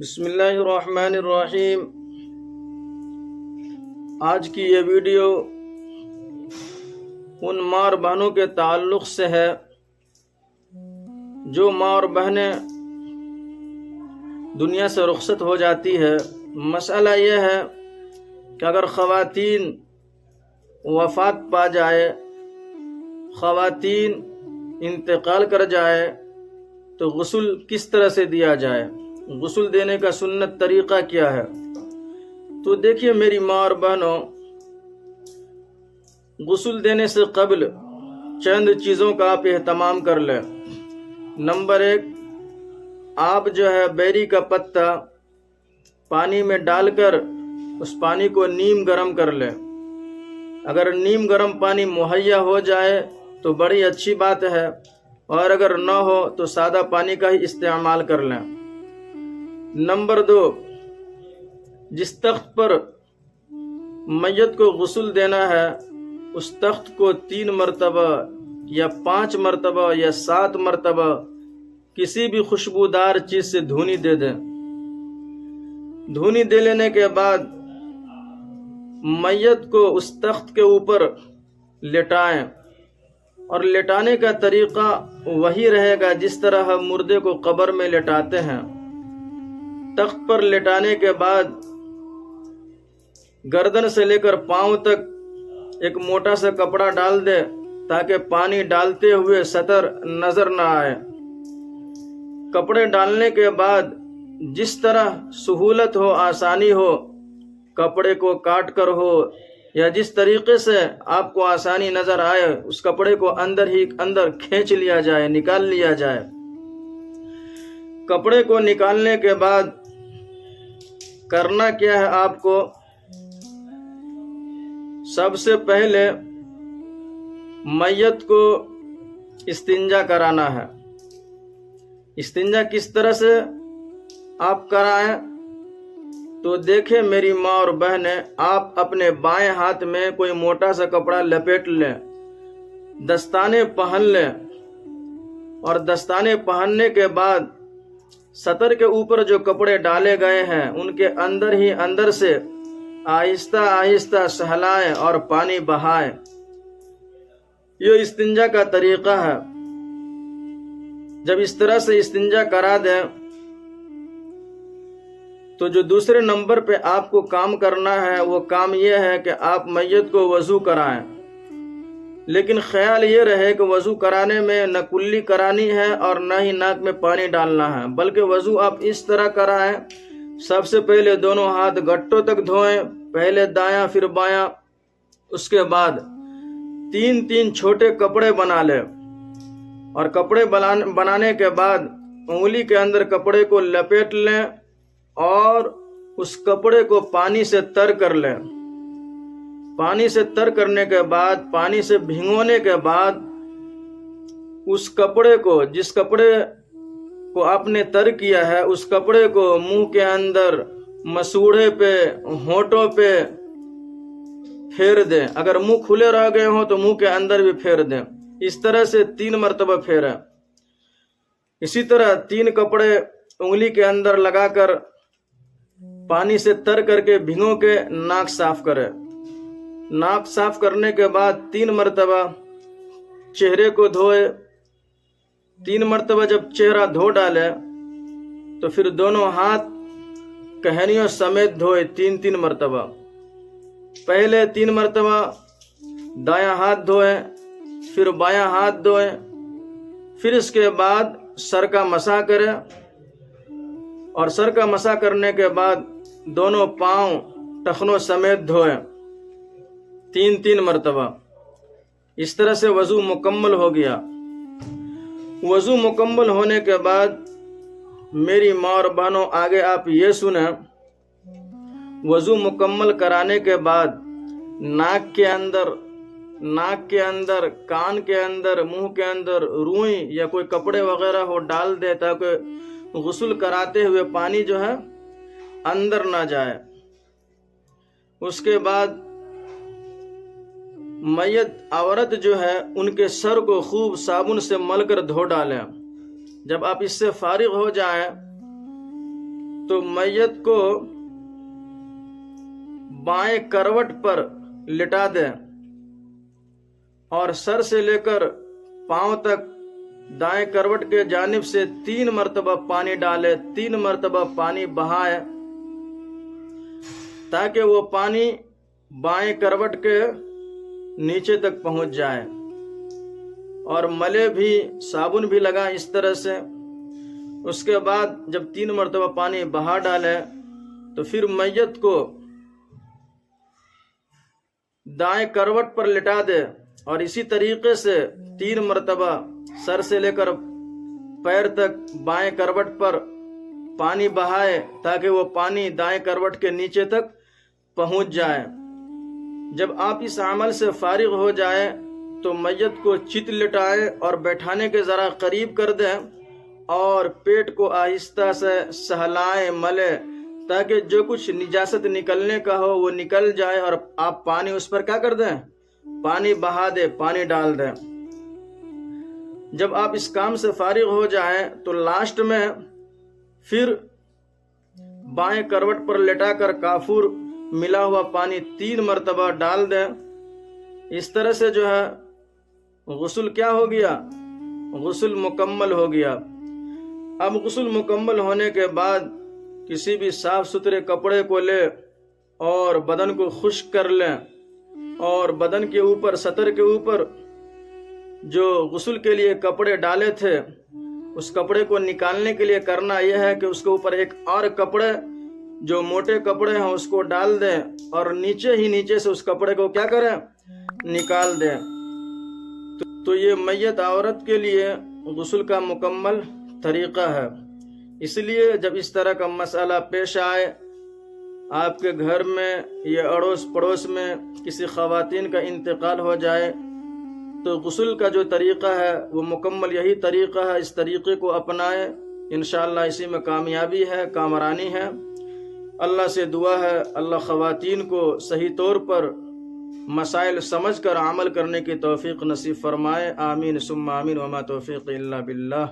بسم اللہ الرحمن الرحیم۔ آج کی یہ ویڈیو ان ماں اور بہنوں کے تعلق سے ہے جو ماں اور بہنیں دنیا سے رخصت ہو جاتی ہے۔ مسئلہ یہ ہے کہ اگر خواتین وفات پا جائے، خواتین انتقال کر جائے تو غسل کس طرح سے دیا جائے، غسل دینے کا سنت طریقہ کیا ہے؟ تو دیکھیے میری ماں اور بہنوں، غسل دینے سے قبل چند چیزوں کا آپ اہتمام کر لیں۔ نمبر 1، آپ جو ہے بیری کا پتا پانی میں ڈال کر اس پانی کو نیم گرم کر لیں۔ اگر نیم گرم پانی مہیا ہو جائے تو بڑی اچھی بات ہے، اور اگر نہ ہو تو سادہ پانی کا ہی استعمال کر لیں۔ نمبر 2، جس تخت پر میت کو غسل دینا ہے اس تخت کو 3 مرتبہ یا 5 مرتبہ یا 7 مرتبہ کسی بھی خوشبودار چیز سے دھونی دے دیں۔ دھونی دے لینے کے بعد میت کو اس تخت کے اوپر لٹائیں، اور لٹانے کا طریقہ وہی رہے گا جس طرح ہم مردے کو قبر میں لٹاتے ہیں۔ تخت پر لٹانے کے بعد گردن سے لے کر پاؤں تک ایک موٹا سا کپڑا ڈال دے تاکہ پانی ڈالتے ہوئے سطر نظر نہ آئے۔ کپڑے ڈالنے کے بعد جس طرح سہولت ہو، آسانی ہو، کپڑے کو کاٹ کر ہو یا جس طریقے سے آپ کو آسانی نظر آئے، اس کپڑے کو اندر کھینچ لیا جائے، نکال لیا جائے۔ کپڑے کو نکالنے کے بعد کرنا کیا ہے آپ کو؟ سب سے پہلے میت کو استنجا کرانا ہے۔ استنجا کس طرح سے آپ کرائیں تو دیکھیں میری ماں اور بہنیں، آپ اپنے بائیں ہاتھ میں کوئی موٹا سا کپڑا لپیٹ لیں، دستانے پہن لیں، اور دستانے پہننے کے بعد سطر کے اوپر جو کپڑے ڈالے گئے ہیں ان کے اندر سے آہستہ آہستہ سہلائیں اور پانی بہائیں۔ یہ استنجا کا طریقہ ہے۔ جب اس طرح سے استنجا کرا دیں تو جو دوسرے نمبر پہ آپ کو کام کرنا ہے وہ کام یہ ہے کہ آپ میت کو وضو کرائیں، لیکن خیال یہ رہے کہ وضو کرانے میں نہ کلی کرانی ہے اور نہ ہی ناک میں پانی ڈالنا ہے، بلکہ وضو آپ اس طرح کرائیں۔ سب سے پہلے دونوں ہاتھ گھٹوں تک دھوئیں، پہلے دایاں پھر بایاں، اس کے بعد 3 چھوٹے کپڑے بنا لیں، اور کپڑے بنانے کے بعد انگلی کے اندر کپڑے کو لپیٹ لیں اور اس کپڑے کو پانی سے تر کر لیں۔ پانی سے تر کرنے کے بعد، پانی سے بھگونے کے بعد، اس کپڑے کو، جس کپڑے کو آپ نے تر کیا ہے، اس کپڑے کو منہ کے اندر، مسوڑھے پہ، ہونٹوں پہ پھیر دیں۔ اگر منہ کھلے رہ گئے ہوں تو منہ کے اندر بھی پھیر دیں۔ اس طرح سے 3 مرتبہ پھیریں۔ اسی طرح 3 کپڑے انگلی کے اندر لگا کر پانی سے تر کر کے بھگو کے ناک صاف کریں۔ ناک صاف کرنے کے بعد 3 مرتبہ چہرے کو دھوئے۔ 3 مرتبہ جب چہرہ دھو ڈالے تو پھر دونوں ہاتھ کہنیوں سمیت دھوئے 3 مرتبہ۔ پہلے 3 مرتبہ دایاں ہاتھ دھوئیں، پھر بایاں ہاتھ دھوئیں، پھر اس کے بعد سر کا مسح کریں، اور سر کا مسح کرنے کے بعد دونوں پاؤں ٹخنوں سمیت دھوئیں 3 مرتبہ۔ اس طرح سے وضو مکمل ہو گیا۔ وضو مکمل ہونے کے بعد میری ماں اور بہنوں، آگے آپ یہ سنیں، وضو مکمل کرانے کے بعد ناک کے اندر، کان کے اندر، منہ کے اندر روئی یا کوئی کپڑے وغیرہ ہو ڈال دے تاکہ غسل کراتے ہوئے پانی جو ہے اندر نہ جائے۔ اس کے بعد میت عورت جو ہے ان کے سر کو خوب صابن سے مل کر دھو ڈالیں۔ جب آپ اس سے فارغ ہو جائیں تو میت کو بائیں کروٹ پر لٹا دے اور سر سے لے کر پاؤں تک دائیں کروٹ کے جانب سے 3 مرتبہ پانی ڈالے، 3 مرتبہ پانی بہائے، تاکہ وہ پانی بائیں کروٹ کے نیچے تک پہنچ جائے، اور ملے بھی، صابن بھی لگائیں اس طرح سے۔ اس کے بعد جب 3 مرتبہ پانی بہا ڈالے تو پھر میت کو دائیں کروٹ پر لٹا دے اور اسی طریقے سے 3 مرتبہ سر سے لے کر پیر تک بائیں کروٹ پر پانی بہائے، تاکہ وہ پانی دائیں کروٹ کے نیچے تک پہنچ جائے۔ جب آپ اس عمل سے فارغ ہو جائیں تو میت کو چت لٹائیں اور بیٹھانے کے ذرا قریب کر دیں اور پیٹ کو آہستہ سے سہلائیں، ملے، تاکہ جو کچھ نجاست نکلنے کا ہو وہ نکل جائے، اور آپ پانی اس پر کیا کر دیں؟ پانی بہا دیں، پانی ڈال دیں۔ جب آپ اس کام سے فارغ ہو جائیں تو لاسٹ میں پھر بائیں کروٹ پر لٹا کر کافور ملا ہوا پانی 3 مرتبہ ڈال دیں۔ اس طرح سے جو ہے غسل کیا ہو گیا؟ غسل مکمل ہو گیا۔ اب غسل مکمل ہونے کے بعد کسی بھی صاف ستھرے کپڑے کو لے اور بدن کو خشک کر لیں، اور بدن کے اوپر، سطر کے اوپر جو غسل کے لیے کپڑے ڈالے تھے اس کپڑے کو نکالنے کے لیے کرنا یہ ہے کہ اس کے اوپر ایک اور کپڑے جو موٹے کپڑے ہیں اس کو ڈال دیں اور نیچے سے اس کپڑے کو کیا کریں؟ نکال دیں۔ تو یہ میت عورت کے لیے غسل کا مکمل طریقہ ہے۔ اس لیے جب اس طرح کا مسئلہ پیش آئے آپ کے گھر میں یا اڑوس پڑوس میں کسی خواتین کا انتقال ہو جائے تو غسل کا جو طریقہ ہے وہ مکمل یہی طریقہ ہے، اس طریقے کو اپنائیں، انشاءاللہ اسی میں کامیابی ہے، کامرانی ہے۔ اللہ سے دعا ہے اللہ خواتین کو صحیح طور پر مسائل سمجھ کر عمل کرنے کی توفیق نصیب فرمائے، آمین ثم آمین، وما توفیق الا باللہ۔